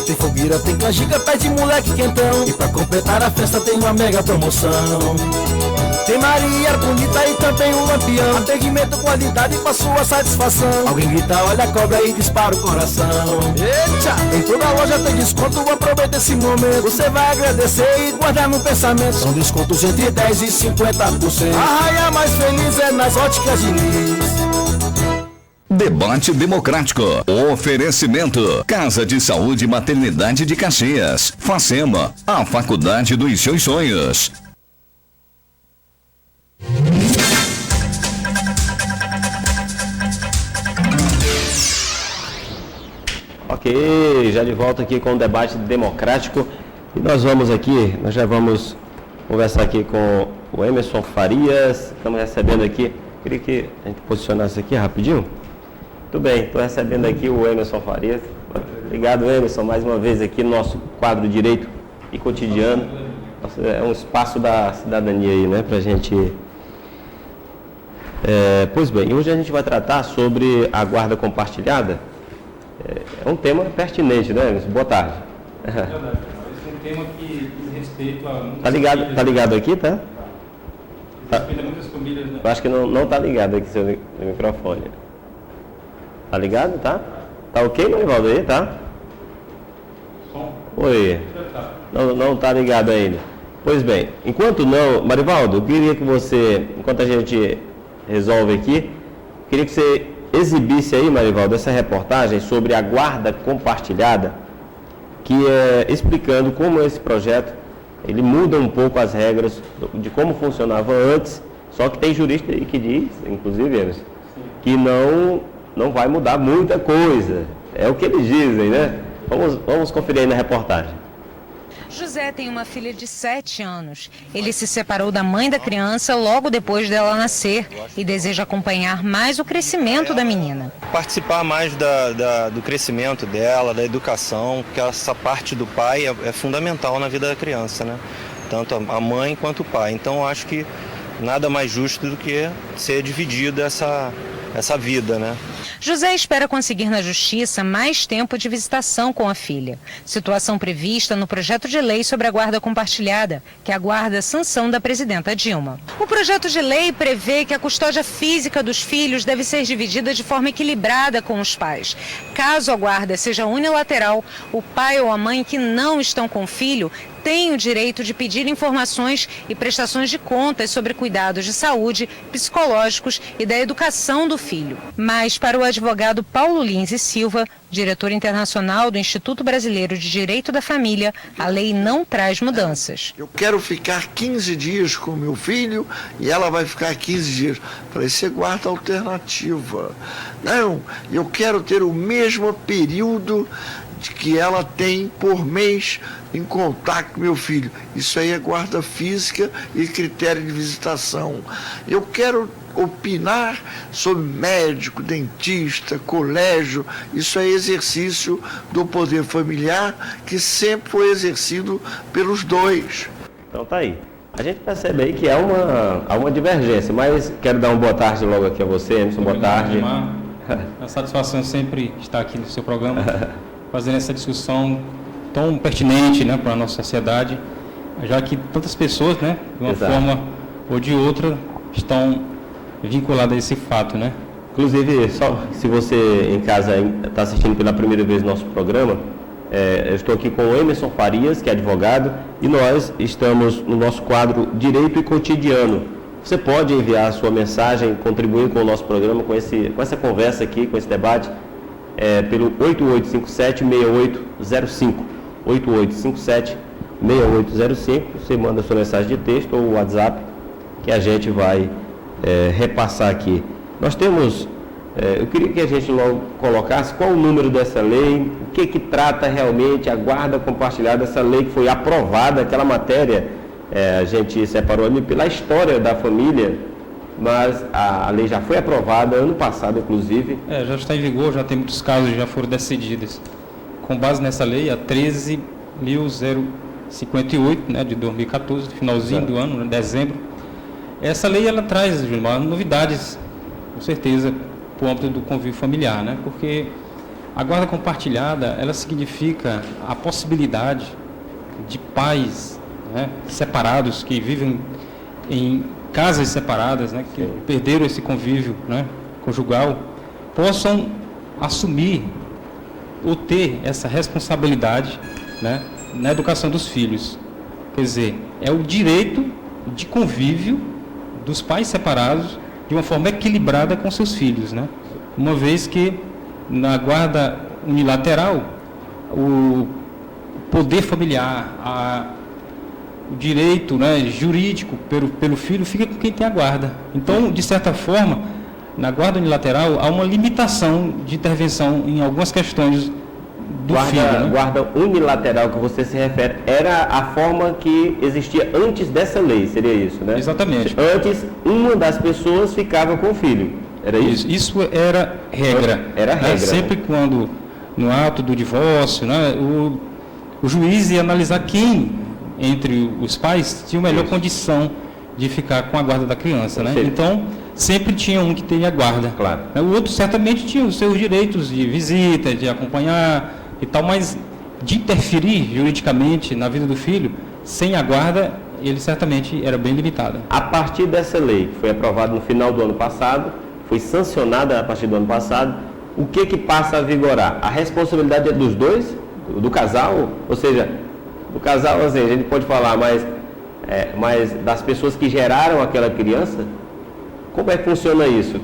Tem fogueira, tem canjica, pé de moleque quentão. E pra completar a festa tem uma mega promoção. Tem Maria bonita e também um lampião. Atendimento, qualidade pra sua satisfação. Alguém grita, olha a cobra e dispara o coração. Eita! Em toda loja tem desconto, aproveita esse momento. Você vai agradecer e guardar no pensamento. São descontos entre 10% e 50%. A raia mais feliz é nas óticas Diniz. Debate Democrático. Oferecimento: Casa de Saúde e Maternidade de Caxias. Facema, a faculdade dos seus sonhos. Ok, já de volta aqui com o Debate Democrático. E nós já vamos conversar aqui com o Emerson Farias. Estamos recebendo aqui, queria que a gente posicionasse aqui rapidinho. Tudo bem, estou recebendo aqui o Emerson Farias. Obrigado, Emerson, mais uma vez aqui no nosso quadro Direito e Cotidiano. É um espaço da cidadania aí, né, para a gente... Pois bem, hoje a gente vai tratar sobre a guarda compartilhada. É um tema pertinente, né, Emerson? Boa tarde. É verdade. Esse é um tema que diz respeito a muitas famílias. Tá ligado aqui, tá? Respeito a muitas famílias, né? Eu acho que não tá ligado aqui seu microfone. Tá ligado, tá? Tá ok, Marivaldo, aí, tá? Som? Oi. Não tá ligado ainda. Pois bem, enquanto não, Marivaldo, eu queria que você, enquanto a gente resolve aqui, queria que você exibisse aí, Marivaldo, essa reportagem sobre a guarda compartilhada, que é explicando como esse projeto, ele muda um pouco as regras de como funcionava antes, só que tem jurista aí que diz, inclusive, Emerson, que não vai mudar muita coisa. É o que eles dizem, né? Vamos conferir aí na reportagem. José tem uma filha de 7 anos. Ele se separou da mãe da criança logo depois dela nascer e deseja acompanhar mais o crescimento da menina. Participar mais do crescimento dela, da educação, porque essa parte do pai é fundamental na vida da criança, né? Tanto a mãe quanto o pai. Então, eu acho que nada mais justo do que ser dividida essa vida, né? José espera conseguir na Justiça mais tempo de visitação com a filha. Situação prevista no projeto de lei sobre a guarda compartilhada, que aguarda a sanção da presidenta Dilma. O projeto de lei prevê que a custódia física dos filhos deve ser dividida de forma equilibrada com os pais. Caso a guarda seja unilateral, o pai ou a mãe que não estão com o filho tem o direito de pedir informações e prestações de contas sobre cuidados de saúde, psicológicos e da educação do filho. Mas, para o advogado Paulo Lins e Silva, diretor internacional do Instituto Brasileiro de Direito da Família, a lei não traz mudanças. Eu quero ficar 15 dias com meu filho e ela vai ficar 15 dias. Falei, você guarda alternativa. Não, eu quero ter o mesmo período que ela tem por mês em contato com meu filho. Isso aí é guarda física e critério de visitação. Eu quero opinar sobre médico, dentista, colégio. Isso é exercício do poder familiar que sempre foi exercido pelos dois. Então tá aí. A gente percebe aí que há uma divergência, mas quero dar uma boa tarde logo aqui a você, Emerson. Boa tarde. A satisfação sempre estar aqui no seu programa, fazendo essa discussão tão pertinente, né, para a nossa sociedade, já que tantas pessoas, né, de uma forma ou de outra, estão vinculadas a esse fato, né? Inclusive, só se você em casa está assistindo pela primeira vez nosso programa, eu estou aqui com o Emerson Farias, que é advogado, e nós estamos no nosso quadro Direito e Cotidiano. Você pode enviar a sua mensagem, contribuir com o nosso programa, com essa conversa aqui, com esse debate, pelo 8857-6805. 8857-6805. Você manda a sua mensagem de texto ou WhatsApp, que a gente vai repassar aqui. Nós temos, eu queria que a gente logo colocasse qual o número dessa lei, o que trata realmente a guarda compartilhada, essa lei que foi aprovada, aquela matéria, a gente separou pela história da família, mas a lei já foi aprovada ano passado, inclusive. Já está em vigor, já tem muitos casos que já foram decididos. Com base nessa lei, a 13.058, né, de 2014, finalzinho do ano, né, dezembro. Essa lei, ela traz, Gilmar, novidades, com certeza, para o âmbito do convívio familiar, né? Porque A guarda compartilhada, ela significa a possibilidade de pais, né, separados, que vivem em casas separadas, né, que perderam esse convívio, né, conjugal, possam assumir ou ter essa responsabilidade, né, na educação dos filhos. Quer dizer, é o direito de convívio dos pais separados de uma forma equilibrada com seus filhos, né? Uma vez que na guarda unilateral o poder familiar, o direito, né, jurídico pelo filho fica com quem tem a guarda. Então, de certa forma, na guarda unilateral há uma limitação de intervenção em algumas questões do filho. Né? Guarda unilateral que você se refere era a forma que existia antes dessa lei, seria isso, né? Exatamente. Antes, uma das pessoas ficava com o filho. Era isso? Isso era regra. Era regra. Sempre quando, no ato do divórcio, né, o juiz ia analisar quem, entre os pais, tinha a melhor condição de ficar com a guarda da criança. Né? Então, sempre tinha um que teria a guarda. Claro. O outro certamente tinha os seus direitos de visita, de acompanhar e tal, mas de interferir juridicamente na vida do filho, sem a guarda, ele certamente era bem limitado. A partir dessa lei, que foi aprovada no final do ano passado, foi sancionada a partir do ano passado, o que passa a vigorar? A responsabilidade é dos dois, do casal, ou seja, do casal, assim, a gente pode falar, mas das pessoas que geraram aquela criança, como é que funciona isso?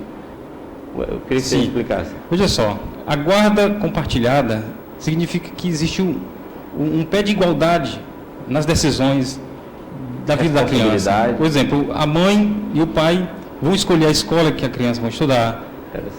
Eu queria que você explicasse. Veja só, a guarda compartilhada significa que existe um pé de igualdade nas decisões da vida da criança. Por exemplo, a mãe e o pai vão escolher a escola que a criança vai estudar,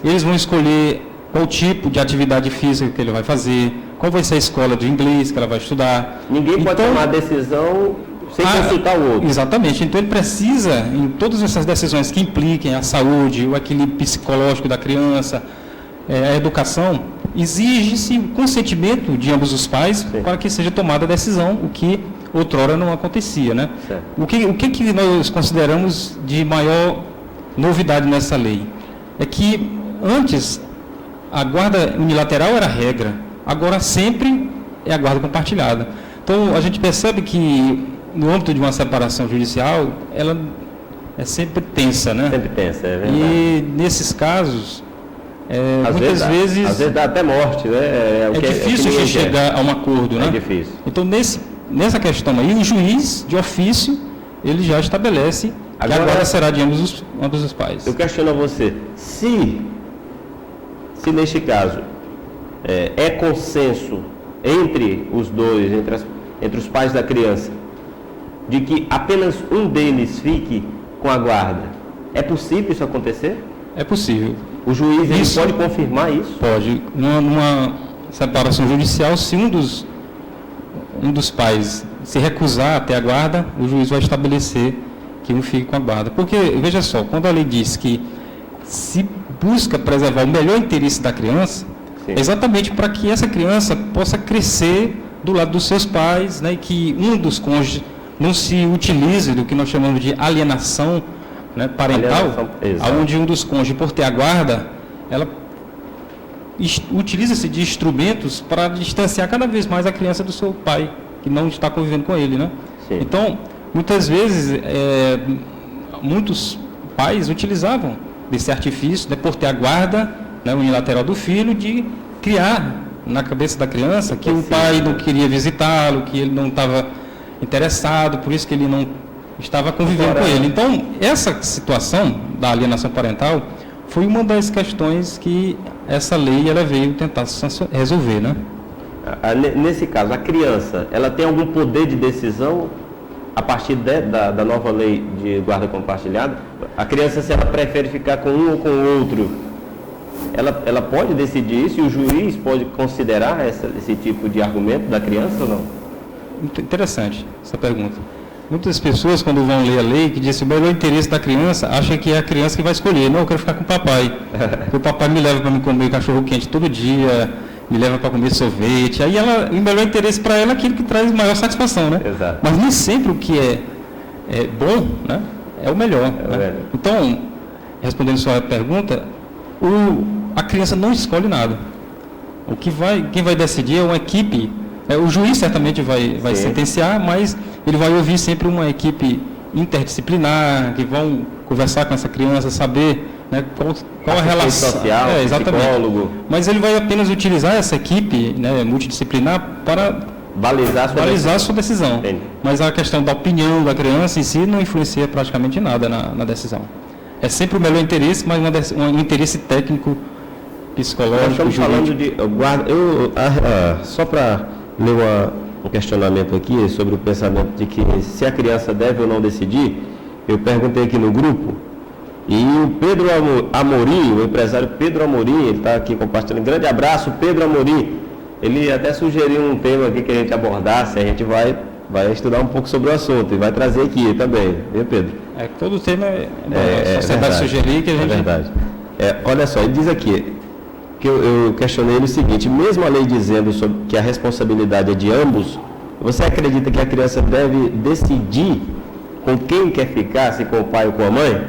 eles vão escolher qual tipo de atividade física que ele vai fazer, qual vai ser a escola de inglês que ela vai estudar. Ninguém pode tomar decisão sem consultar o outro. Exatamente. Então ele precisa, em todas essas decisões que impliquem a saúde, o equilíbrio psicológico da criança, a educação, exige-se o consentimento de ambos os pais para que seja tomada a decisão, o que outrora não acontecia, né? O que nós consideramos de maior novidade nessa lei? É que antes a guarda unilateral era a regra, agora sempre é a guarda compartilhada. Então a gente percebe que no âmbito de uma separação judicial, ela é sempre tensa, né? Sempre tensa, é verdade. E nesses casos, muitas vezes... Às vezes dá até morte, né? É difícil de chegar a um acordo, né? É difícil. Então, nessa questão aí, o juiz, de ofício, ele já estabelece que a guarda será de ambos os pais. Eu questiono a você, se neste caso é consenso entre os dois, entre os pais da criança, de que apenas um deles fique com a guarda, é possível isso acontecer? É possível. O juiz ele pode confirmar isso? Pode. Numa separação judicial, se um dos pais se recusar a ter a guarda, o juiz vai estabelecer que um fique com a guarda. Porque, veja só, quando a lei diz que se busca preservar o melhor interesse da criança, é exatamente para que essa criança possa crescer do lado dos seus pais, né, e que um dos cônjuges não se utilize do que nós chamamos de alienação, né, parental, onde um dos cônjuges, por ter a guarda, ela utiliza-se de instrumentos para distanciar cada vez mais a criança do seu pai, que não está convivendo com ele, né? Então, muitas vezes, muitos pais utilizavam desse artifício, né, por ter a guarda, né, unilateral do filho, de criar na cabeça da criança que o pai não queria visitá-lo, que ele não estava interessado, por isso que ele não estava convivendo com ele. Então, essa situação da alienação parental foi uma das questões que essa lei ela veio tentar resolver, né? Nesse caso, a criança, ela tem algum poder de decisão a partir da nova lei de guarda compartilhada? A criança, se ela prefere ficar com um ou com o outro, ela pode decidir isso e o juiz pode considerar esse tipo de argumento da criança ou não? Interessante essa pergunta. Muitas pessoas, quando vão ler a lei, que dizem o melhor interesse da criança, acham que é a criança que vai escolher. Não, eu quero ficar com o papai. Porque o papai me leva para me comer cachorro quente todo dia, me leva para comer sorvete. Aí o melhor interesse para ela é aquilo que traz maior satisfação, né? Exato. Mas nem sempre o que é bom, né, é o melhor. Né? Então, respondendo a sua pergunta, a criança não escolhe nada. Quem vai decidir é uma equipe. O juiz certamente vai sentenciar, mas ele vai ouvir sempre uma equipe interdisciplinar, que vão conversar com essa criança, saber, né, qual a relação social, exatamente. Psicólogo. Mas ele vai apenas utilizar essa equipe, né, multidisciplinar para balizar a sua decisão. Entendi. Mas a questão da opinião da criança em si não influencia praticamente nada na decisão. É sempre o melhor interesse, mas um interesse técnico, psicológico, Nós estamos jurídico. falando de guarda. Só para ler um questionamento aqui sobre o pensamento de que se a criança deve ou não decidir, eu perguntei aqui no grupo, e o Pedro Amorim, o empresário Pedro Amorim, ele está aqui compartilhando. Grande abraço, Pedro Amorim. Ele até sugeriu um tema aqui que a gente abordasse, a gente vai estudar um pouco sobre o assunto e vai trazer aqui também, viu, Pedro? Todo tema a sociedade sugerir que a gente... É verdade. Olha só, ele diz aqui, que eu questionei ele o seguinte: mesmo a lei dizendo sobre que a responsabilidade é de ambos, você acredita que a criança deve decidir com quem quer ficar, se com o pai ou com a mãe?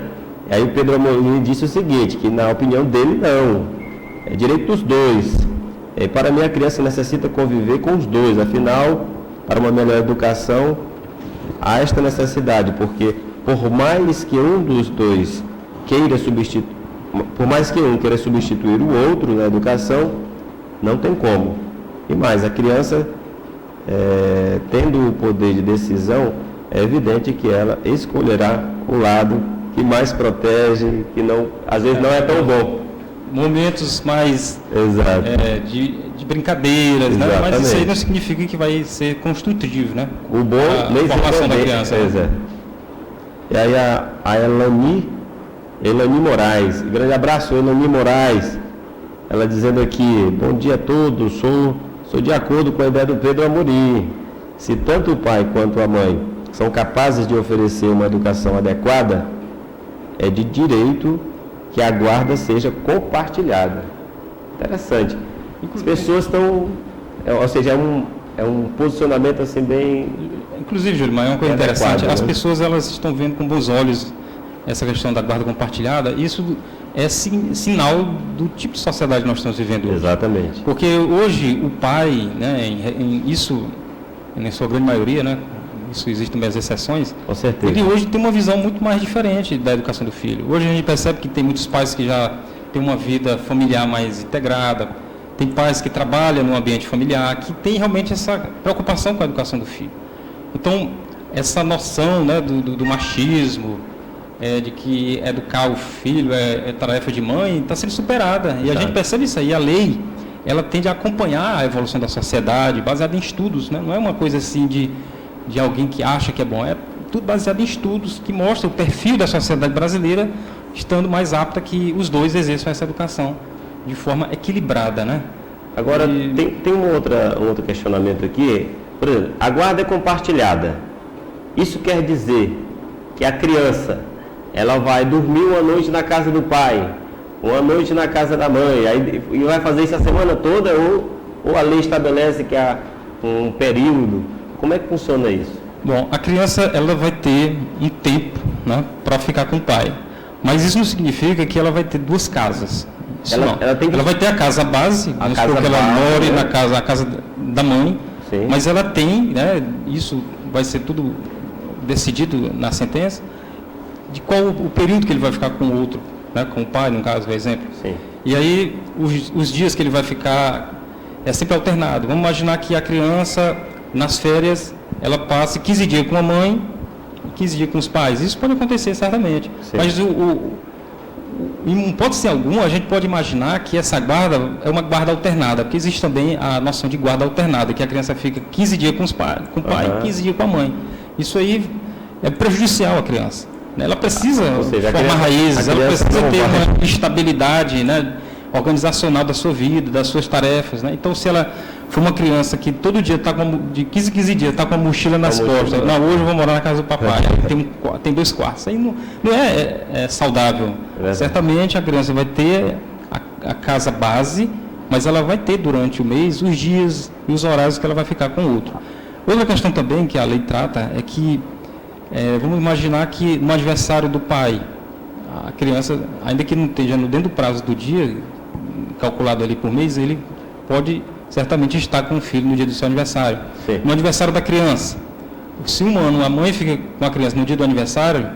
E aí o Pedro Amorim disse o seguinte, que na opinião dele não, é direito dos dois. Para mim a criança necessita conviver com os dois, afinal, para uma melhor educação, há esta necessidade, porque por mais que um dos dois queira substituir, por mais que um queira substituir o outro na educação, não tem como. E mais, a criança, tendo o poder de decisão, é evidente que ela escolherá o lado que mais protege, que não, às vezes não é tão bom. Momentos mais de brincadeiras, né? Mas isso aí não significa que vai ser construtivo, né? O bom a formação da criança. E aí a Elani Moraes, grande abraço, Elani Moraes, ela dizendo aqui: bom dia a todos, sou de acordo com a ideia do Pedro Amorim. Se tanto o pai quanto a mãe são capazes de oferecer uma educação adequada, é de direito que a guarda seja compartilhada. Interessante. As pessoas estão, ou seja, é um posicionamento assim bem... Inclusive, Júlio, mas é uma coisa interessante, as pessoas elas estão vendo com bons olhos essa questão da guarda compartilhada. Isso é sinal do tipo de sociedade que nós estamos vivendo hoje. Exatamente. Porque hoje o pai, né, isso, em sua grande maioria, né, isso existem mais exceções, com certeza, ele hoje tem uma visão muito mais diferente da educação do filho. Hoje a gente percebe que tem muitos pais que já têm uma vida familiar mais integrada, tem pais que trabalham no ambiente familiar, que tem realmente essa preocupação com a educação do filho. Então, essa noção, né, do machismo, de que educar o filho é tarefa de mãe, está sendo superada. E a gente percebe isso aí. A lei, ela tende a acompanhar a evolução da sociedade, baseada em estudos, né? Não é uma coisa assim de alguém que acha que é bom. É tudo baseado em estudos que mostram o perfil da sociedade brasileira estando mais apta que os dois exerçam essa educação de forma equilibrada, né? Agora, tem um outro questionamento aqui. Por exemplo, a guarda é compartilhada. Isso quer dizer que a criança, ela vai dormir uma noite na casa do pai, uma noite na casa da mãe, e vai fazer isso a semana toda, ou a lei estabelece que há um período? Como é que funciona isso? Bom, a criança ela vai ter um tempo, né, para ficar com o pai. Mas isso não significa que ela vai ter duas casas. Ela vai ter a casa base, vamos supor que ela more na casa da mãe. Sim. Mas ela tem, né, isso vai ser tudo decidido na sentença, de qual o período que ele vai ficar com o outro, né, com o pai, no caso, por exemplo. Sim. E aí, os dias que ele vai ficar é sempre alternado. Vamos imaginar que a criança, nas férias, ela passe 15 dias com a mãe e 15 dias com os pais. Isso pode acontecer, certamente. Sim. Mas em hipótese alguma, a gente pode imaginar que essa guarda é uma guarda alternada, porque existe também a noção de guarda alternada, que a criança fica 15 dias com o pai e 15 dias com a mãe. Isso aí é prejudicial à criança. Ela precisa formar raízes, ela precisa ter uma estabilidade, né, organizacional da sua vida, das suas tarefas. Né? Então, se ela for uma criança que todo dia está de 15 em 15 dias, está com a mochila nas costas, não, hoje eu vou morar na casa do papai, tem 2 quartos, aí não é saudável. Certamente a criança vai ter a casa base, mas ela vai ter durante o mês os dias e os horários que ela vai ficar com o outro. Outra questão também que a lei trata é que, vamos imaginar que no aniversário do pai, a criança, ainda que não esteja dentro do prazo do dia, calculado ali por mês, ele pode certamente estar com o filho no dia do seu aniversário. Sim. No aniversário da criança, se um ano a mãe fica com a criança no dia do aniversário,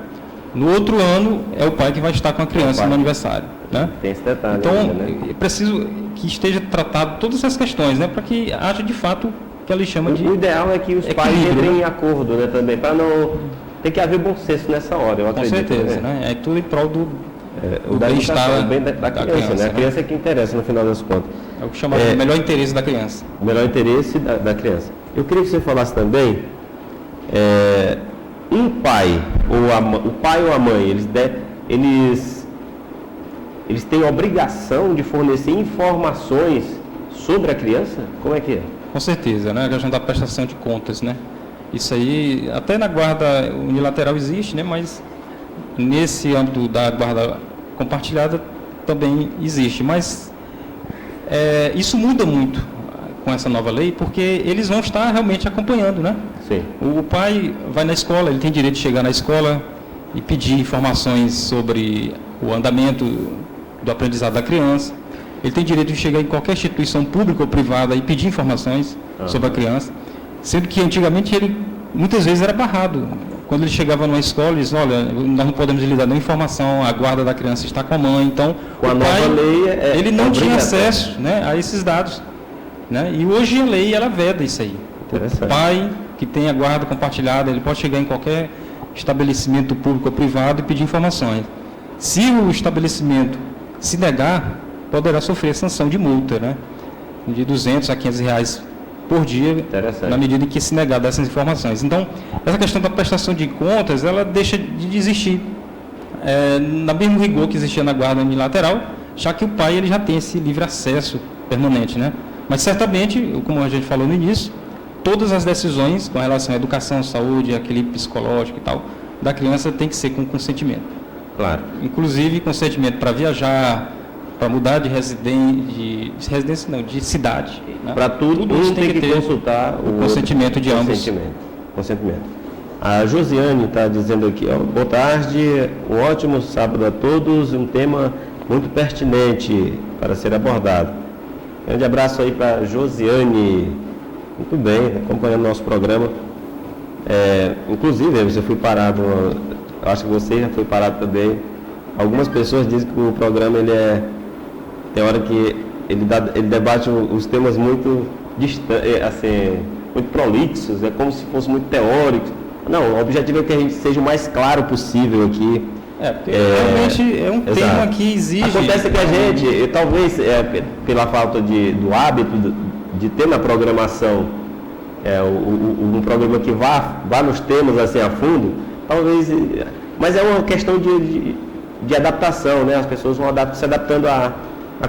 no outro ano é o pai que vai estar com a criança no aniversário. Né? Tem esse detalhe. Então, ainda, né? é preciso que esteja tratado todas essas questões, né? Para que haja de fato o que ela chama de... O ideal é que os pais entrem em acordo, né, também, para não... Tem que haver bom senso nessa hora, eu acredito. Com certeza, né? É tudo em prol do da bem-estar da criança, né? A criança é que interessa no final das contas. É o que chama de melhor interesse da criança. O melhor interesse da criança. Eu queria que você falasse também, um pai, o pai ou a mãe, eles têm a obrigação de fornecer informações sobre a criança? Como é que é? Com certeza, né? A questão da prestação de contas, né? Isso aí, até na guarda unilateral existe, né? Mas nesse âmbito da guarda compartilhada também existe. Mas isso muda muito com essa nova lei, porque eles vão estar realmente acompanhando, né? Sim. O pai vai na escola, ele tem direito de chegar na escola e pedir informações sobre o andamento do aprendizado da criança. Ele tem direito de chegar em qualquer instituição pública ou privada e pedir informações sobre a criança, sendo que antigamente ele muitas vezes era barrado. Quando ele chegava numa escola, ele dizia, olha, nós não podemos lhe dar nenhuma informação, a guarda da criança está com a mãe, então com a nova lei ele não tinha acesso, né, a esses dados. Né? E hoje a lei ela veda isso aí. O pai que tem a guarda compartilhada, ele pode chegar em qualquer estabelecimento público ou privado e pedir informações. Se o estabelecimento se negar, poderá sofrer sanção de multa, né? De R$200 a R$500 por dia, na medida em que se negar dessas informações. Então, essa questão da prestação de contas, ela deixa de existir na mesmo rigor que existia na guarda unilateral, já que o pai ele já tem esse livre acesso permanente, né? Mas certamente, como a gente falou no início, todas as decisões com relação à educação, saúde, equilíbrio psicológico e tal, da criança tem que ser com consentimento. Claro. Inclusive consentimento para viajar, para mudar de residência não, de cidade. Né? Para tudo tem que ter consultar o consentimento de ambos. Consentimento. A Josiane está dizendo aqui, ó, boa tarde, um ótimo sábado a todos, um tema muito pertinente para ser abordado. Grande abraço aí para Josiane. Muito bem, acompanhando o nosso programa. Inclusive, você foi parado, acho que você já foi parado também. Algumas pessoas dizem que o programa tem hora que ele debate os temas muito assim, muito prolixos, é como se fosse muito teórico. Não, o objetivo é que a gente seja o mais claro possível aqui. Porque realmente é um tema que exige... Acontece que a gente, talvez pela falta do hábito de ter na programação um programa que vá nos temas assim a fundo, talvez... Mas é uma questão de adaptação, né? As pessoas vão se adaptando a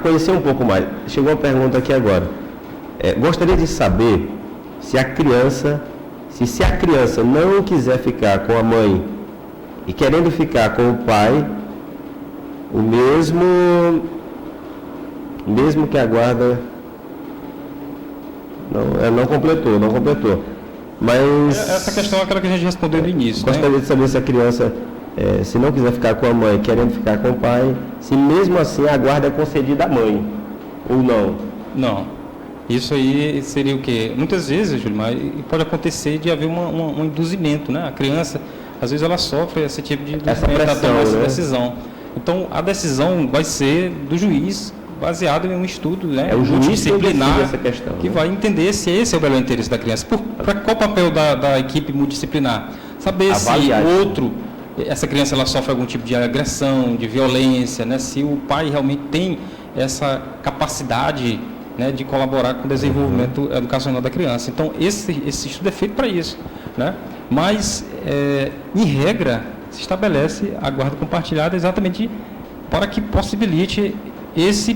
conhecer um pouco mais. Chegou uma pergunta aqui agora. Gostaria de saber se a criança não quiser ficar com a mãe e querendo ficar com o pai, o mesmo que a guarda não completou. Mas essa questão é aquela que a gente respondeu no início. Gostaria de saber se a criança, se não quiser ficar com a mãe, querendo ficar com o pai, se mesmo assim a guarda é concedida à mãe, ou não? Não. Isso aí seria o quê? Muitas vezes, Júlio, pode acontecer de haver um induzimento, né? A criança, às vezes, ela sofre esse tipo de essa decisão. Então, a decisão vai ser do juiz, baseado em um estudo, né? O juiz multidisciplinar essa questão, que vai entender se esse é o melhor interesse da criança. Para qual o papel da equipe multidisciplinar? Saber avaliar se essa criança ela sofre algum tipo de agressão, de violência, né? Se o pai realmente tem essa capacidade, né, de colaborar com o desenvolvimento educacional da criança. Então, esse estudo é feito para isso, né? Mas, em regra, se estabelece a guarda compartilhada exatamente para que possibilite esse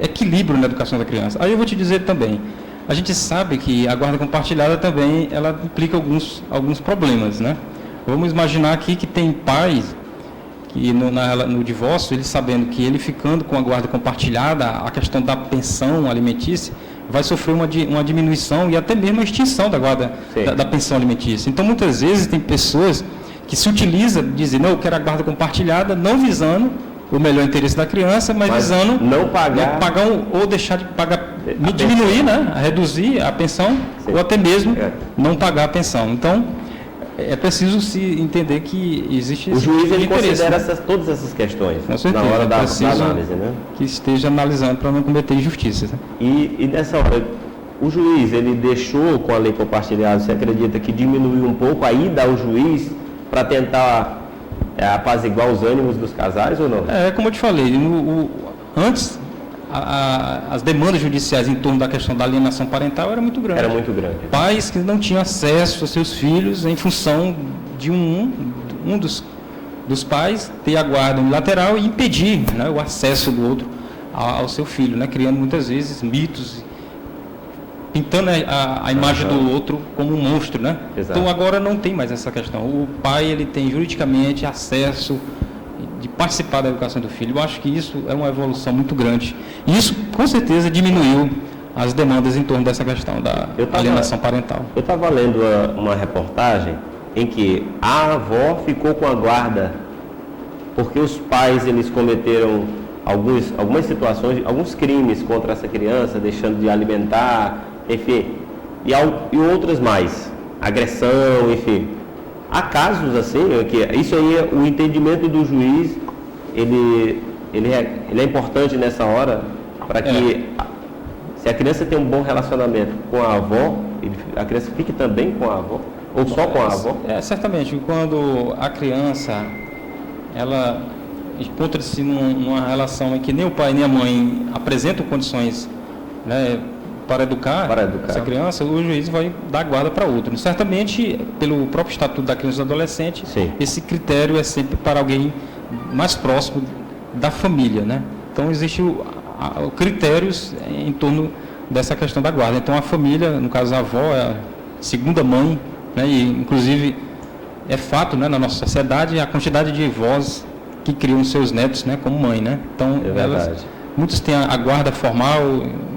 equilíbrio na educação da criança. Aí eu vou te dizer também, a gente sabe que a guarda compartilhada também, ela implica alguns problemas, né? Vamos imaginar aqui que tem pais que no divórcio, ele sabendo que ele ficando com a guarda compartilhada, a questão da pensão alimentícia vai sofrer uma diminuição e até mesmo a extinção da guarda da pensão alimentícia. Então, muitas vezes, tem pessoas que se utilizam, dizem, não, eu quero a guarda compartilhada, não visando o melhor interesse da criança, mas visando não pagar, ou deixar de pagar, diminuir, né, reduzir a pensão, ou até mesmo não pagar a pensão. Então, é preciso se entender que existe o juiz ele considera todas essas questões na hora da análise, né? Que esteja analisando para não cometer injustiças. Né? E nessa hora, o juiz ele deixou com a lei compartilhada, você acredita que diminuiu um pouco a ida ao juiz para tentar apaziguar os ânimos dos casais ou não? Como eu te falei, antes as demandas judiciais em torno da questão da alienação parental era muito grande. Pais que não tinham acesso aos seus filhos em função de um dos pais ter a guarda unilateral e impedir, né, o acesso do outro ao seu filho, né, criando muitas vezes mitos, pintando a imagem do outro como um monstro, né? Exato. Então agora não tem mais essa questão. O pai ele tem juridicamente acesso de participar da educação do filho. Eu acho que isso é uma evolução muito grande. E isso, com certeza, diminuiu as demandas em torno dessa questão da alienação parental. Eu estava lendo uma reportagem em que a avó ficou com a guarda porque os pais eles cometeram algumas situações, alguns crimes contra essa criança, deixando de alimentar, enfim, e outras mais, agressão, enfim. Há casos assim, que isso aí, o entendimento do juiz, ele é importante nessa hora, para que, se a criança tem um bom relacionamento com a avó, a criança fique também com a avó, ou só com a avó? Certamente, quando a criança, ela encontra-se numa relação em que nem o pai nem a mãe apresentam condições, né, para educar essa criança, o juiz vai dar guarda para outro. Certamente, pelo próprio Estatuto da Criança e do Adolescente, esse critério é sempre para alguém mais próximo da família, né? Então, existem critérios em torno dessa questão da guarda. Então, a família, no caso a avó, é a segunda mãe, né? E, inclusive, é fato, né, na nossa sociedade a quantidade de vós que criam seus netos, né, como mãe, né? Então, muitos têm a guarda formal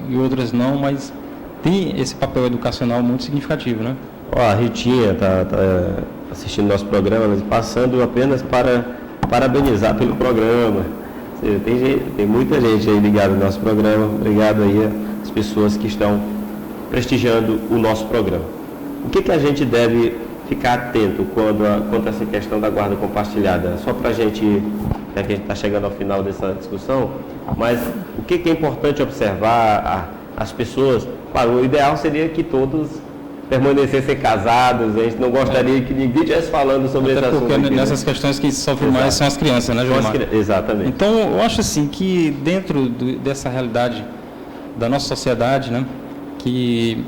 e outras não, mas tem esse papel educacional muito significativo, né? A Ritinha está assistindo nosso programa, mas passando apenas para parabenizar pelo programa. Tem muita gente aí ligada no nosso programa. Obrigado aí às pessoas que estão prestigiando o nosso programa. O que a gente deve ficar atento quanto a essa questão da guarda compartilhada? Só para a gente, né, que a gente está chegando ao final dessa discussão, mas o que é importante observar as pessoas? Claro, o ideal seria que todos permanecessem casados, a gente não gostaria que ninguém estivesse falando sobre esse assunto. Porque nessas questões que sofrem mais são as crianças, né, Gilmar? Exatamente. Então, eu acho assim que dentro dessa realidade da nossa sociedade, né, que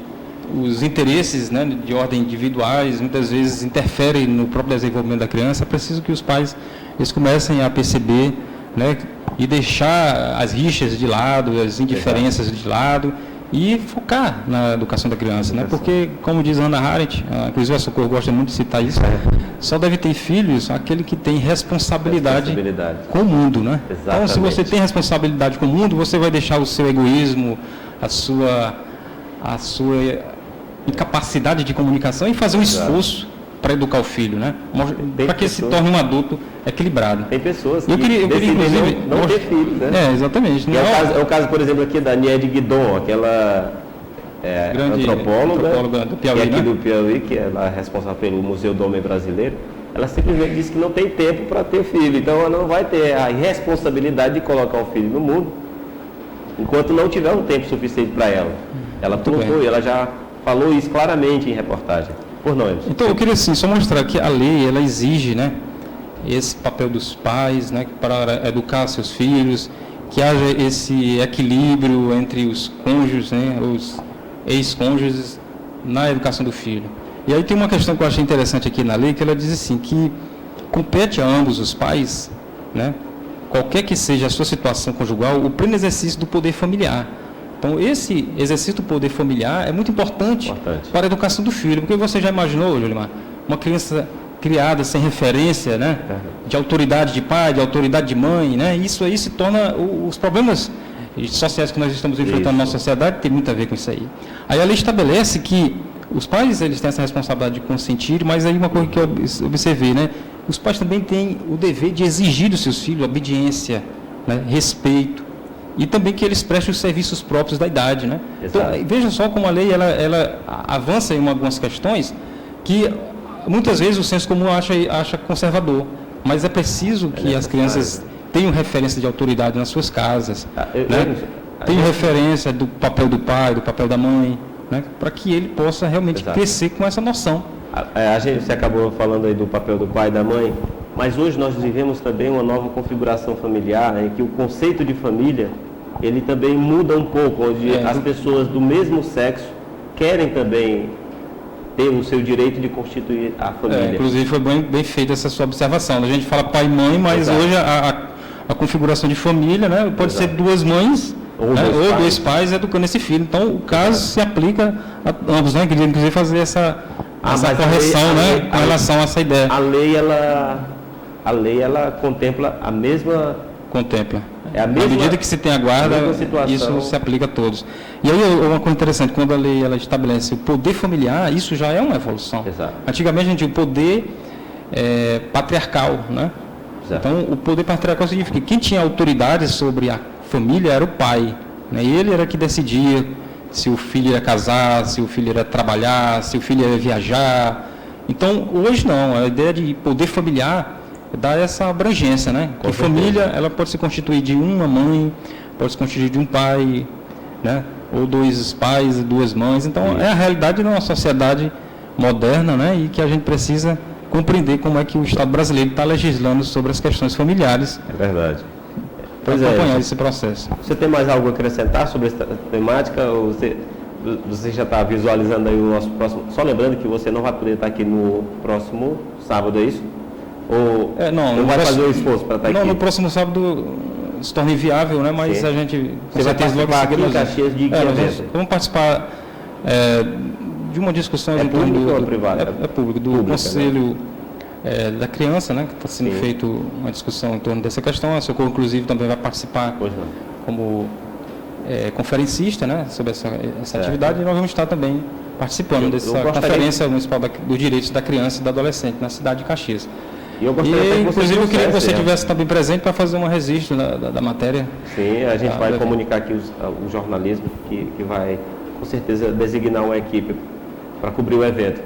os interesses, né, de ordem individuais muitas vezes interferem no próprio desenvolvimento da criança, é preciso que os pais eles comecem a perceber, né, e deixar as rixas de lado, as indiferenças de lado e focar na educação da criança, né? Porque, como diz Hannah Arendt, inclusive a Socorro gosta muito de citar isso, só deve ter filhos aquele que tem responsabilidade com o mundo, né? Então, se você tem responsabilidade com o mundo, você vai deixar o seu egoísmo, a sua incapacidade de comunicação e fazer um esforço para educar o filho, né? Para que ele se torne um adulto equilibrado. Tem pessoas que eu queria inclusive não ter filhos, né? Exatamente. É o caso, por exemplo, aqui da Niede Guidon, aquela grande antropóloga do Piauí, aqui do Piauí, que ela é responsável pelo Museu do Homem Brasileiro. Ela simplesmente disse que não tem tempo para ter filho, então ela não vai ter a responsabilidade de colocar um filho no mundo enquanto não tiver um tempo suficiente para ela. Ela pontuou e ela já falou isso claramente em reportagem. Por nós. Então, eu queria assim, só mostrar que a lei, ela exige, né, esse papel dos pais, né, para educar seus filhos, que haja esse equilíbrio entre os cônjuges, né, os ex-cônjuges na educação do filho. E aí tem uma questão que eu achei interessante aqui na lei, que ela diz assim, que compete a ambos os pais, né, qualquer que seja a sua situação conjugal, o pleno exercício do poder familiar. Então, esse exercício do poder familiar é muito importante para a educação do filho, porque você já imaginou, Julimar, uma criança criada sem referência, né, de autoridade de pai, de autoridade de mãe, né, isso aí se torna, os problemas sociais que nós estamos enfrentando na nossa sociedade tem muito a ver com isso aí. Aí a lei estabelece que os pais eles têm essa responsabilidade de consentir, mas aí uma coisa que eu observei, né, os pais também têm o dever de exigir dos seus filhos obediência, né, respeito, e também que eles prestem os serviços próprios da idade, né? Então, veja só como a lei ela avança em algumas questões que muitas vezes o senso comum acha conservador, mas é preciso que as crianças tenham referência de autoridade nas suas casas, né? Tenham referência do papel do pai, do papel da mãe, né? Para que ele possa realmente crescer com essa noção. Você acabou falando aí do papel do pai e da mãe, mas hoje nós vivemos também uma nova configuração familiar, em que o conceito de família ele também muda um pouco, onde as pessoas do mesmo sexo querem também ter o seu direito de constituir a família. Inclusive foi bem feita essa sua observação. A gente fala pai e mãe, mas hoje a configuração de família, né, pode ser duas mães ou dois pais educando esse filho. Então o caso se aplica a ambos, né? Queria inclusive fazer essa correção, né, com relação a essa ideia. A lei ela contempla a mesma... Contempla. À medida que se tem a guarda, isso se aplica a todos. E aí uma coisa interessante, quando a lei ela estabelece o poder familiar, isso já é uma evolução. Exato. Antigamente a gente tinha o poder patriarcal, né? Exato. Então o poder patriarcal significa que quem tinha autoridade sobre a família era o pai, né? E ele era que decidia se o filho ia casar, se o filho ia trabalhar, se o filho ia viajar. Então hoje não, a ideia de poder familiar dá essa abrangência, né? Que família, ela pode se constituir de uma mãe, pode se constituir de um pai, né? Ou dois pais e duas mães. Então, é a realidade de uma sociedade moderna, né? E que a gente precisa compreender como é que o Estado brasileiro está legislando sobre as questões familiares. É verdade. Para acompanhar esse processo. Você tem mais algo a acrescentar sobre essa temática? Ou você já está visualizando aí o nosso próximo... Só lembrando que você não vai poder estar aqui no próximo sábado, é isso? Ou não vai fazer o esforço para estar aqui? Não, no próximo sábado se torna inviável, né? Mas a gente... Você vai participar aqui em Caxias de que evento? Vamos participar de uma discussão... É público ou privado? É público, do Conselho da Criança, né? Que está sendo feito uma discussão em torno dessa questão. A Socorro, inclusive, também vai participar como conferencista, né? Sobre essa atividade, e nós vamos estar também participando dessa Conferência Municipal dos Direitos da Criança e do Adolescente na cidade de Caxias. Inclusive, eu queria que você estivesse também presente para fazer um registro da matéria. Sim, a gente vai comunicar aqui o jornalismo, que vai, com certeza, designar uma equipe para cobrir o evento.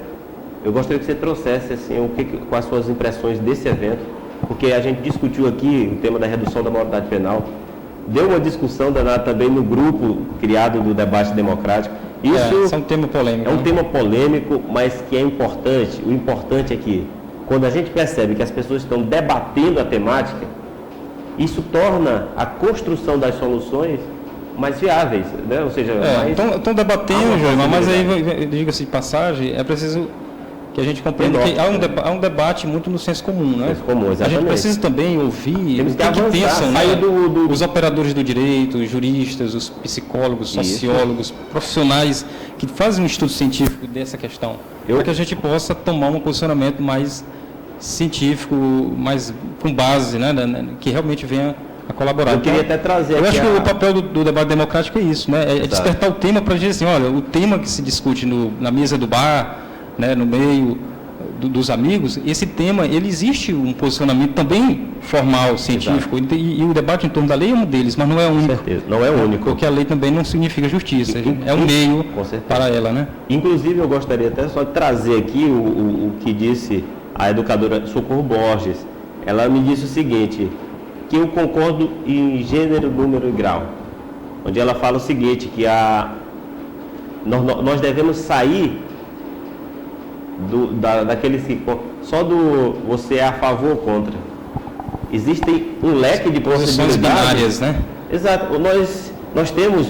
Eu gostaria que você trouxesse assim, quais suas impressões desse evento, porque a gente discutiu aqui o tema da redução da maioridade penal, deu uma discussão danada também no grupo criado do debate democrático. Isso é um tema polêmico. É um tema polêmico, mas que é importante. O importante é que, quando a gente percebe que as pessoas estão debatendo a temática, isso torna a construção das soluções mais viáveis, né? Ou seja, estão debatendo, João, mas aí, diga-se de passagem, é preciso que a gente compreenda que há um debate muito no senso comum, né? Senso comum, exatamente. A gente precisa também ouvir o que pensam, né? Os operadores do direito, os juristas, os psicólogos, sociólogos, profissionais que fazem um estudo científico dessa questão, para que a gente possa tomar um posicionamento mais científico, mais com base, né? Que realmente venha a colaborar. Eu queria até trazer Eu acho que o papel do debate democrático é isso, né? É despertar o tema para dizer assim, olha, o tema que se discute na mesa do bar, né, no meio dos amigos, esse tema, ele existe um posicionamento também formal, científico, e o debate em torno da lei é um deles, mas não é o único. Certeza, não é o único. Porque a lei também não significa justiça, é um meio para ela, né? Inclusive, eu gostaria até só de trazer aqui o que disse a educadora Socorro Borges. Ela me disse o seguinte, que eu concordo em gênero, número e grau, onde ela fala o seguinte, que nós devemos sair daqueles que só do você é a favor ou contra. Existem um leque de possibilidades binárias, né? Exato. Nós temos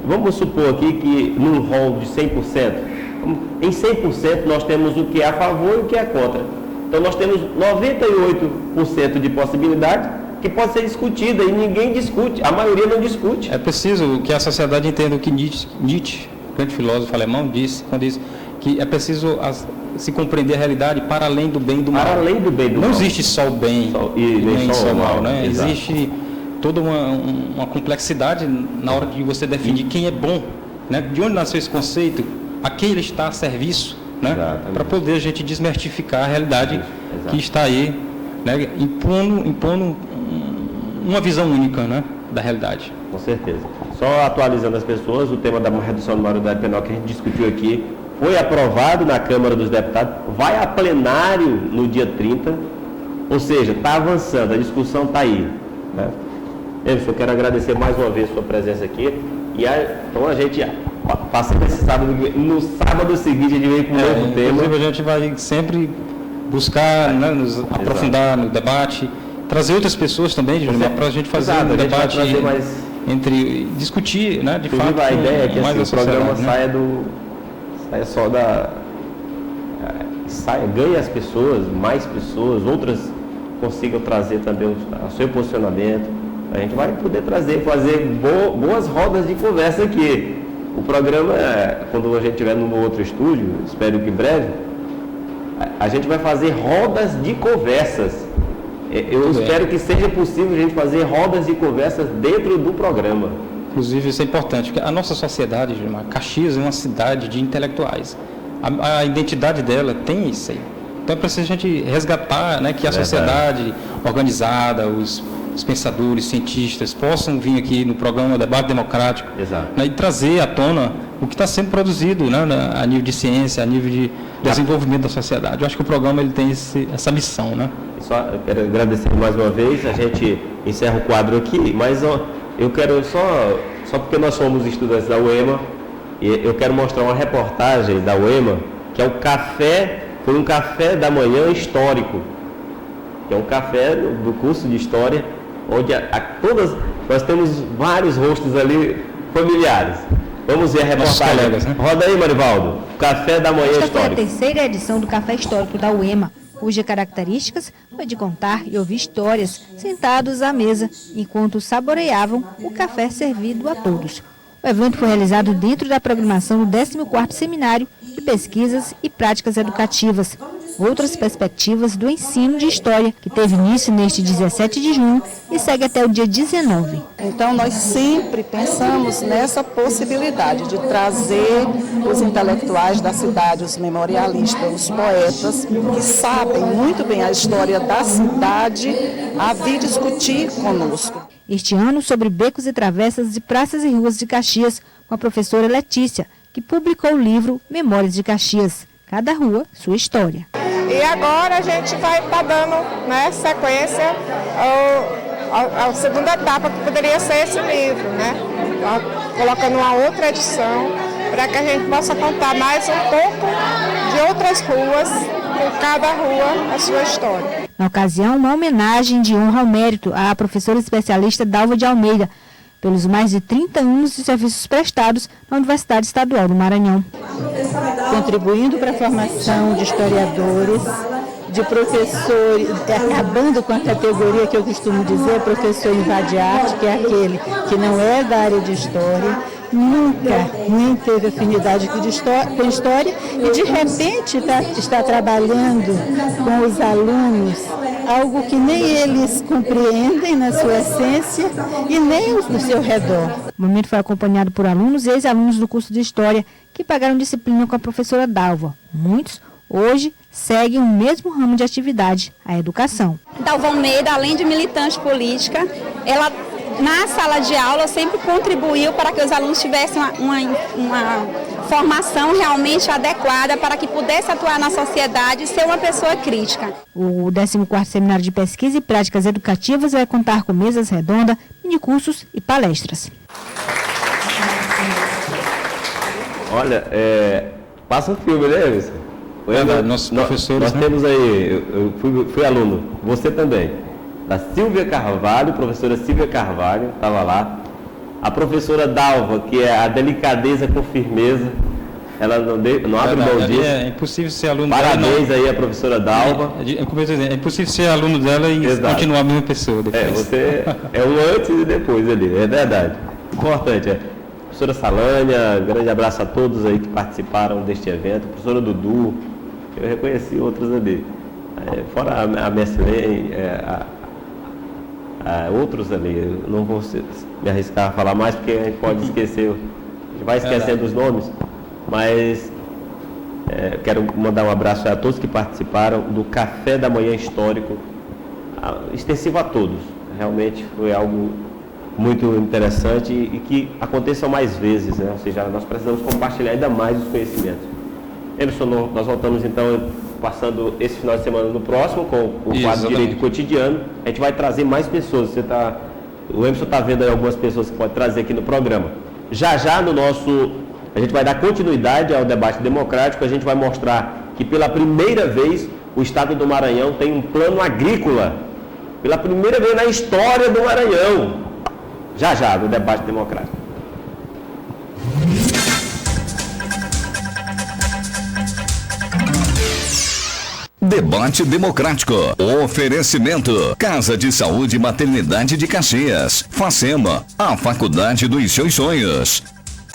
vamos supor aqui que num rol de 100%, em 100% nós temos o que é a favor e o que é contra. Então nós temos 98% de possibilidade que pode ser discutida e ninguém discute, a maioria não discute. É preciso que a sociedade entenda o que Nietzsche, grande filósofo alemão, disse, quando disse que é preciso se compreender a realidade para além do bem e do mal. Para além do bem e do mal. Não existe só o bem e nem só o mal, né? Existe toda uma complexidade na hora de você definir quem é bom, né? De onde nasceu esse conceito, a quem ele está a serviço, né? Para poder a gente desmistificar a realidade que está aí, né? Impondo uma visão única, né, da realidade. Com certeza. Só atualizando as pessoas, o tema da redução da maioridade penal que a gente discutiu aqui foi aprovado na Câmara dos Deputados, vai a plenário no dia 30, ou seja, está avançando, a discussão está aí. Né? Emerson, eu quero agradecer mais uma vez a sua presença aqui. Então a gente passa esse sábado, no sábado seguinte a gente vem com um novo tema. Inclusive a gente vai sempre buscar, né, nos aprofundar no debate, trazer outras pessoas também, para a gente fazer um debate entre discutir, né, de fato. A ideia é que mais assim, o programa ganhe as pessoas, mais pessoas, outras consigam trazer também o seu posicionamento. A gente vai poder fazer boas rodas de conversa aqui. O programa, quando a gente estiver no outro estúdio, espero que breve, a gente vai fazer rodas de conversas. Eu espero que seja possível a gente fazer rodas de conversas dentro do programa. Inclusive, isso é importante, porque a nossa sociedade, Caxias é uma cidade de intelectuais. A identidade dela tem isso aí. Então é preciso a gente resgatar, né, que a sociedade organizada, os pensadores, cientistas, possam vir aqui no programa Debate Democrático, né, e trazer à tona o que está sendo produzido, né, a nível de ciência, a nível de desenvolvimento da sociedade. Eu acho que o programa ele tem essa missão. Né? Eu quero agradecer mais uma vez, a gente encerra o quadro aqui, mas eu quero só porque nós somos estudantes da UEMA, eu quero mostrar uma reportagem da UEMA, que é foi um café da manhã histórico, que é um café do curso de História, onde nós temos vários rostos ali familiares. Vamos ver a reportagem. Colegas, né? Roda aí, Marivaldo. Café da manhã histórico. Esta foi a terceira edição do Café Histórico da UEMA, cujas características foi de contar e ouvir histórias sentados à mesa, enquanto saboreavam o café servido a todos. O evento foi realizado dentro da programação do 14º Seminário de Pesquisas e Práticas Educativas, outras perspectivas do ensino de História, que teve início neste 17 de junho e segue até o dia 19. Então, nós sempre pensamos nessa possibilidade de trazer os intelectuais da cidade, os memorialistas, os poetas, que sabem muito bem a história da cidade, a vir discutir conosco. Este ano, sobre becos e travessas de praças e ruas de Caxias, com a professora Letícia, que publicou o livro Memórias de Caxias, Cada Rua, Sua História. E agora a gente vai estar dando, né, sequência à segunda etapa, que poderia ser esse livro, né? Colocando uma outra edição, para que a gente possa contar mais um pouco de outras ruas, com cada rua a sua história. Na ocasião, uma homenagem de honra ao mérito à professora especialista Dalva de Almeida, pelos mais de 30 anos de serviços prestados na Universidade Estadual do Maranhão. Contribuindo para a formação de historiadores, de professores, acabando com a categoria que eu costumo dizer, professor invadiarte, que é aquele que não é da área de história, nunca nem teve afinidade com história e de repente está trabalhando com os alunos algo que nem eles compreendem na sua essência e nem no seu redor. O momento foi acompanhado por alunos e ex-alunos do curso de História que pagaram disciplina com a professora Dalva. Muitos, hoje, seguem o mesmo ramo de atividade, a educação. Dalva Almeida, além de militante política, ela na sala de aula sempre contribuiu para que os alunos tivessem uma formação realmente adequada para que pudesse atuar na sociedade e ser uma pessoa crítica. O 14º Seminário de Pesquisa e Práticas Educativas vai contar com mesas redondas, minicursos e palestras. Olha, passa o filme, né, Emerson? Nossos professores, nós temos aí, eu fui aluno, você também, da Silvia Carvalho, professora Silvia Carvalho, estava lá. A professora Dalva, que é a delicadeza com firmeza, ela não abre mão disso. É impossível ser aluno Parabéns dela. Aí a professora Dalva. É impossível ser aluno dela e continuar a mesma pessoa depois. Você é um antes e depois ali, é verdade. Importante, Professora Salânia, grande abraço a todos aí que participaram deste evento. Professora Dudu, eu reconheci outros ali. Fora a Messley, outros ali, eu não vou me arriscar a falar mais, porque a gente pode esquecer, a gente vai esquecendo os nomes, mas quero mandar um abraço a todos que participaram do Café da Manhã Histórico, extensivo a todos, Realmente foi algo muito interessante e que aconteça mais vezes, né? Ou seja, nós precisamos compartilhar ainda mais os conhecimentos. Emerson, nós voltamos então passando esse final de semana no próximo com o quadro Direito Cotidiano. A gente vai trazer mais pessoas. O Emerson está vendo aí algumas pessoas que pode trazer aqui no programa. Já a gente vai dar continuidade ao debate democrático. A gente vai mostrar que pela primeira vez o Estado do Maranhão tem um plano agrícola. Pela primeira vez na história do Maranhão. Já, no debate democrático. Debate democrático. Oferecimento. Casa de Saúde e Maternidade de Caxias. Facema. A faculdade dos seus sonhos.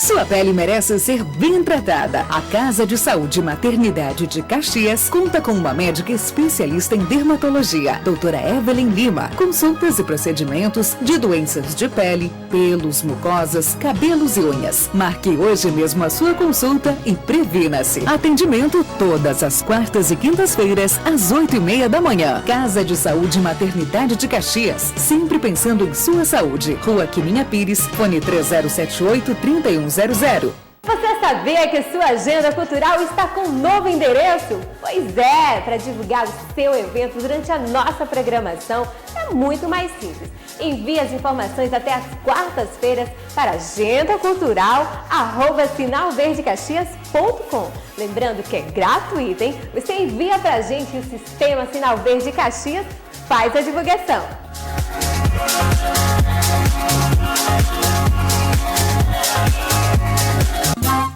Sua pele merece ser bem tratada. A Casa de Saúde e Maternidade de Caxias conta com uma médica especialista em dermatologia, doutora Evelyn Lima. Consultas e procedimentos de doenças de pele, pelos, mucosas, cabelos e unhas. Marque hoje mesmo a sua consulta e previna-se. Atendimento todas as quartas e quintas-feiras, às 8h30 da manhã. Casa de Saúde e Maternidade de Caxias. Sempre pensando em sua saúde. Rua Quininha Pires, fone 3078-3100. Você sabia que sua agenda cultural está com um novo endereço? Pois é, para divulgar o seu evento durante a nossa programação é muito mais simples. Envie as informações até as quartas-feiras para agendacultural@sinalverdecaxias.com. Lembrando que é gratuito, hein? Você envia para a gente e o Sistema Sinal Verde Caxias faz a divulgação.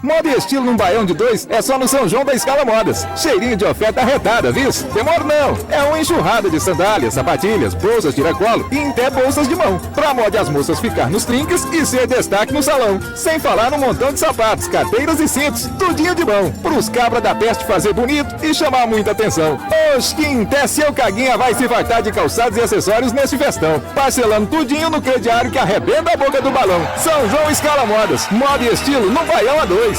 Moda e estilo num baião de 2 é só no São João da Escala Modas. Cheirinho de oferta arretada, viu? Demora não. É uma enxurrada de sandálias, sapatilhas, bolsas, tiracolo e até bolsas de mão. Pra moda as moças ficar nos trinques e ser destaque no salão. Sem falar no montão de sapatos, carteiras e cintos. Tudinho de mão. Pros cabras da peste fazer bonito e chamar muita atenção. Oxi, até seu caguinha vai se fartar de calçados e acessórios nesse festão. Parcelando tudinho no crediário que arrebenta a boca do balão. São João Escala Modas. Moda e estilo no baião a 2.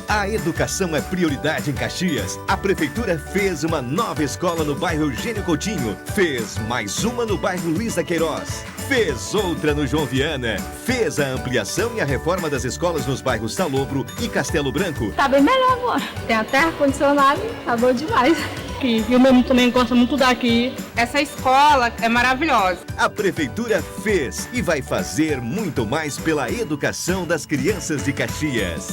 A educação é prioridade em Caxias. A Prefeitura fez uma nova escola no bairro Eugênio Coutinho. Fez mais uma no bairro Luiza Queiroz. Fez outra no João Viana. Fez a ampliação e a reforma das escolas nos bairros Salobro e Castelo Branco. Tá bem melhor agora. Tem até ar-condicionado, tá bom demais. E eu mesmo também gosto muito daqui. Essa escola é maravilhosa. A Prefeitura fez e vai fazer muito mais pela educação das crianças de Caxias.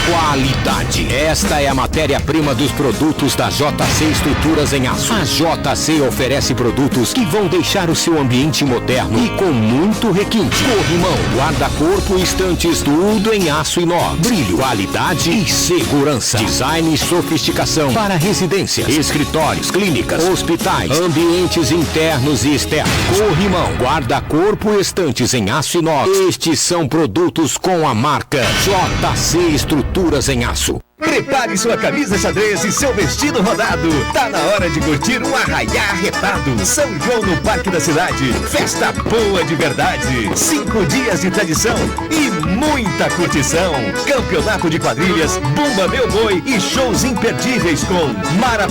Qualidade. Esta é a matéria-prima dos produtos da JC Estruturas em Aço. A JC oferece produtos que vão deixar o seu ambiente moderno e com muito requinte. Corrimão, guarda-corpo e estantes, tudo em aço inox. Brilho, qualidade e segurança. Design e sofisticação para residências, escritórios, clínicas, hospitais, ambientes internos e externos. Corrimão, guarda-corpo e estantes em aço inox. Estes são produtos com a marca JC Estruturas em Aço. Prepare sua camisa xadrez e seu vestido rodado. Tá na hora de curtir um arraiá arretado. São João no Parque da Cidade. Festa boa de verdade. 5 dias de tradição e muita curtição. Campeonato de quadrilhas, Bumba Meu Boi e shows imperdíveis com Mara